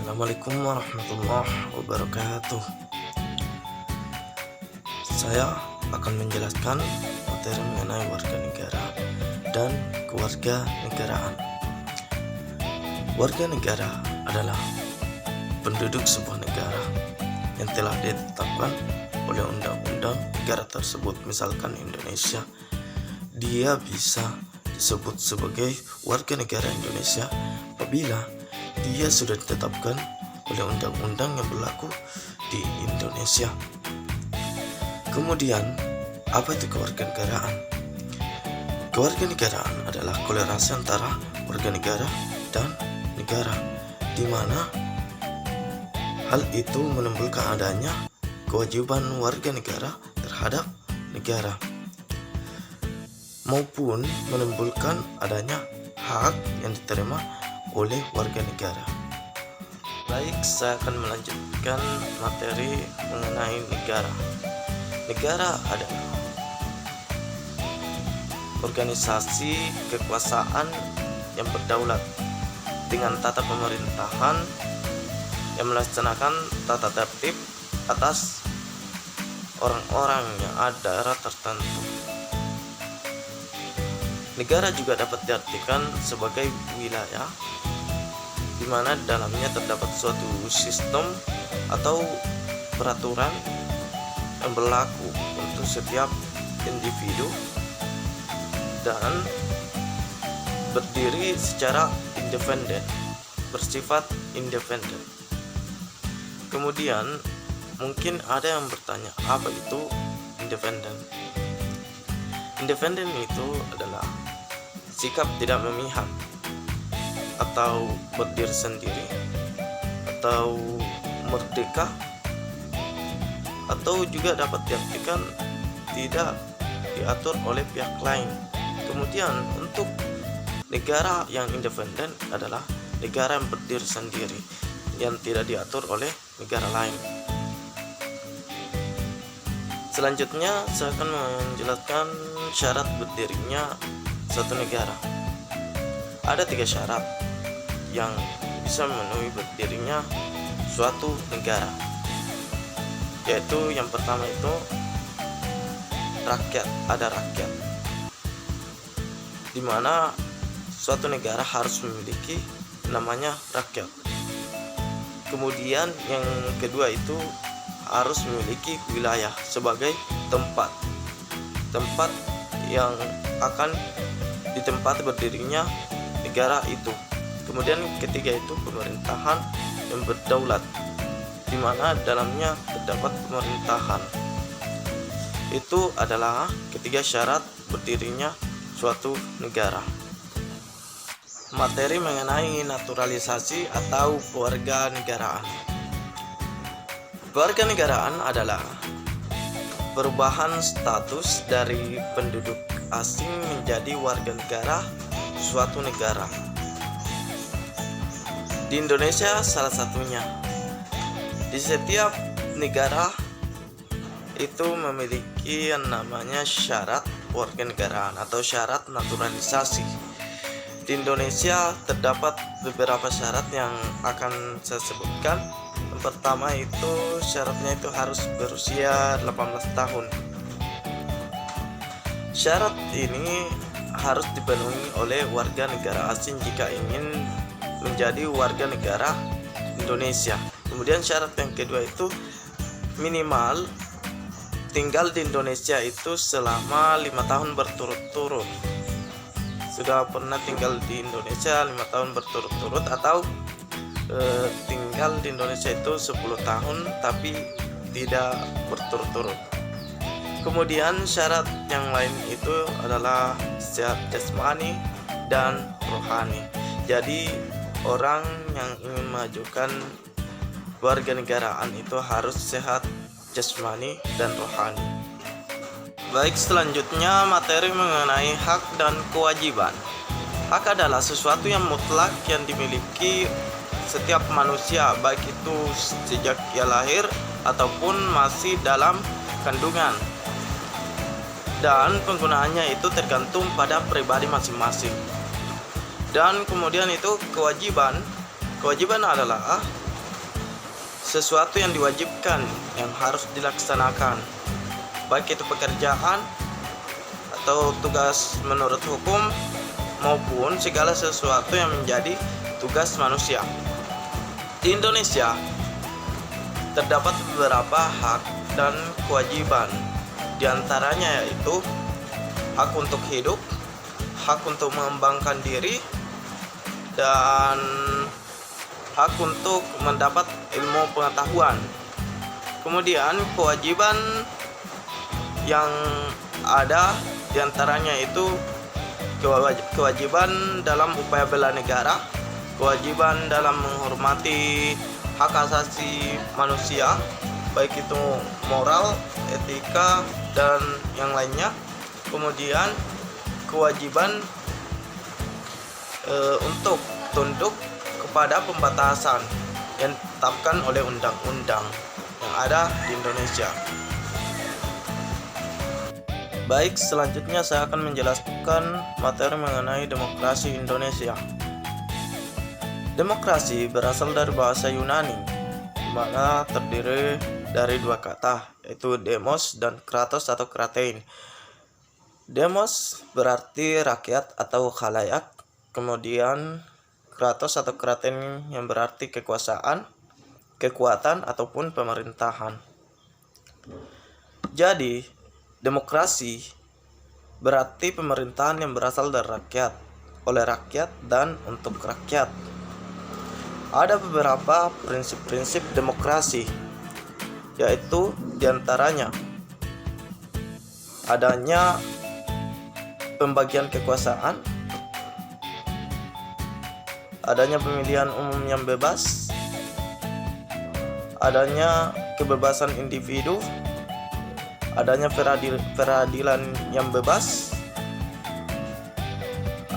Assalamualaikum warahmatullahi wabarakatuh. Saya akan menjelaskan materi mengenai warga negara dan kewarganegaraan. Warga negara adalah penduduk sebuah negara yang telah ditetapkan oleh undang-undang negara tersebut. Misalkan Indonesia, dia bisa disebut sebagai warga negara Indonesia apabila dia sudah ditetapkan oleh undang-undang yang berlaku di Indonesia. Kemudian, apa itu kewarganegaraan? Kewarganegaraan adalah kolerasi antara warga negara dan negara, di mana hal itu menimbulkan adanya kewajiban warga negara terhadap negara, maupun menimbulkan adanya hak yang diterima oleh warga negara. Baik, saya akan melanjutkan materi mengenai negara. Negara adalah organisasi kekuasaan yang berdaulat dengan tata pemerintahan yang melaksanakan tata tertib atas orang-orang yang ada daerah tertentu. Negara juga dapat diartikan sebagai wilayah di mana dalamnya terdapat suatu sistem atau peraturan yang berlaku untuk setiap individu dan berdiri secara independen, bersifat independen. Kemudian mungkin ada yang bertanya, apa itu independen? Independen itu adalah sikap tidak memihak atau berdiri sendiri atau merdeka, atau juga dapat diartikan tidak diatur oleh pihak lain. Kemudian untuk negara yang independen adalah negara yang berdiri sendiri yang tidak diatur oleh negara lain. Selanjutnya saya akan menjelaskan syarat berdirinya suatu negara. Ada 3 syarat yang bisa memenuhi berdirinya suatu negara, yaitu yang pertama itu rakyat. Ada rakyat, di mana suatu negara harus memiliki namanya rakyat. Kemudian yang kedua itu harus memiliki wilayah sebagai tempat yang akan ditempati berdirinya negara itu. Kemudian ketiga itu pemerintahan yang berdaulat, di mana dalamnya terdapat pemerintahan. Itu adalah ketiga syarat berdirinya suatu negara. Materi mengenai naturalisasi atau kewarganegaraan. Kewarganegaraan adalah perubahan status dari penduduk asing menjadi warga negara suatu negara. Di Indonesia salah satunya. Di setiap negara itu memiliki yang namanya syarat kewarganegaraan atau syarat naturalisasi. Di Indonesia terdapat beberapa syarat yang akan saya sebutkan. Yang pertama itu syaratnya itu harus berusia 18 tahun. Syarat ini harus dipenuhi oleh warga negara asing jika ingin menjadi warga negara Indonesia. Kemudian syarat yang kedua itu minimal tinggal di Indonesia itu selama 5 tahun berturut-turut. Sudah pernah tinggal di Indonesia 5 tahun berturut-turut, atau tinggal di Indonesia itu 10 tahun tapi tidak berturut-turut. Kemudian syarat yang lain itu adalah sehat jasmani dan rohani. Jadi orang yang ingin mengajukan warganegaraan itu harus sehat jasmani dan rohani. Baik, selanjutnya materi mengenai hak dan kewajiban. Hak adalah sesuatu yang mutlak yang dimiliki setiap manusia, baik itu sejak ia lahir ataupun masih dalam kandungan, dan penggunaannya itu tergantung pada pribadi masing-masing. Dan kemudian itu kewajiban adalah sesuatu yang diwajibkan yang harus dilaksanakan, baik itu pekerjaan atau tugas menurut hukum maupun segala sesuatu yang menjadi tugas manusia. Di Indonesia terdapat beberapa hak dan kewajiban, di antaranya yaitu hak untuk hidup, hak untuk mengembangkan diri, dan hak untuk mendapat ilmu pengetahuan. Kemudian kewajiban yang ada diantaranya itu kewajiban dalam upaya bela negara, kewajiban dalam menghormati hak asasi manusia, baik itu moral, etika, dan yang lainnya. Kemudian kewajiban untuk tunduk kepada pembatasan yang ditetapkan oleh undang-undang yang ada di Indonesia. Baik, selanjutnya saya akan menjelaskan materi mengenai demokrasi Indonesia. Demokrasi berasal dari bahasa Yunani, di mana terdiri dari dua kata, yaitu demos dan kratos atau kratein. Demos berarti rakyat atau khalayak, kemudian kratos atau kratein yang berarti kekuasaan, kekuatan, ataupun pemerintahan. Jadi, demokrasi berarti pemerintahan yang berasal dari rakyat, oleh rakyat, dan untuk rakyat. Ada beberapa prinsip-prinsip demokrasi, yaitu diantaranya adanya pembagian kekuasaan, adanya pemilihan umum yang bebas, adanya kebebasan individu, adanya peradilan yang bebas,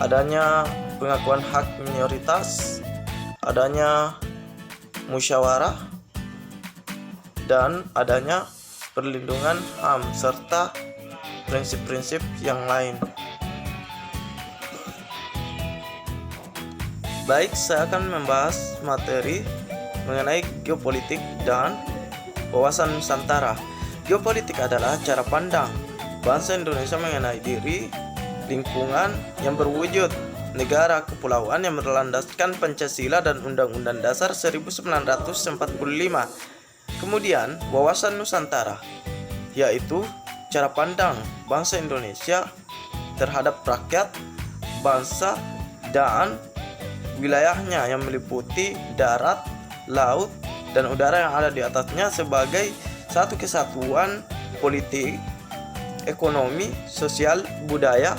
adanya pengakuan hak minoritas, adanya musyawarah, dan adanya perlindungan HAM serta prinsip-prinsip yang lain. Baik, saya akan membahas materi mengenai geopolitik dan wawasan Nusantara. Geopolitik adalah cara pandang bangsa Indonesia mengenai diri, lingkungan yang berwujud, negara kepulauan yang berlandaskan Pancasila dan Undang-Undang Dasar 1945. Kemudian, wawasan Nusantara, yaitu cara pandang bangsa Indonesia terhadap rakyat, bangsa, dan wilayahnya yang meliputi darat, laut, dan udara yang ada di atasnya sebagai satu kesatuan politik, ekonomi, sosial, budaya,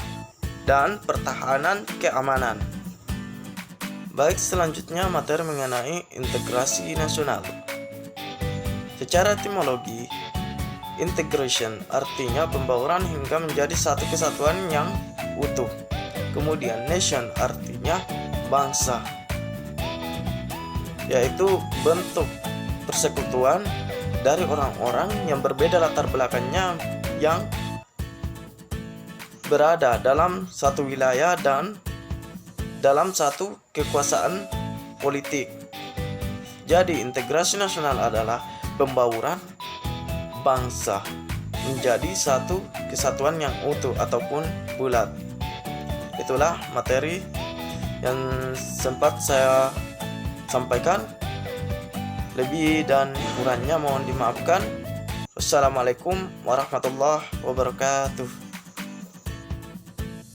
dan pertahanan keamanan. Baik, selanjutnya materi mengenai integrasi nasional. Secara etimologi, integration artinya pembauran hingga menjadi satu kesatuan yang utuh. Kemudian nation artinya bangsa, yaitu bentuk persekutuan dari orang-orang yang berbeda latar belakangnya yang berada dalam satu wilayah dan dalam satu kekuasaan politik. Jadi integrasi nasional adalah pembauran bangsa menjadi satu kesatuan yang utuh ataupun bulat. Itulah materi yang sempat saya sampaikan. Lebih dan kurangnya mohon dimaafkan. Wassalamualaikum warahmatullahi wabarakatuh.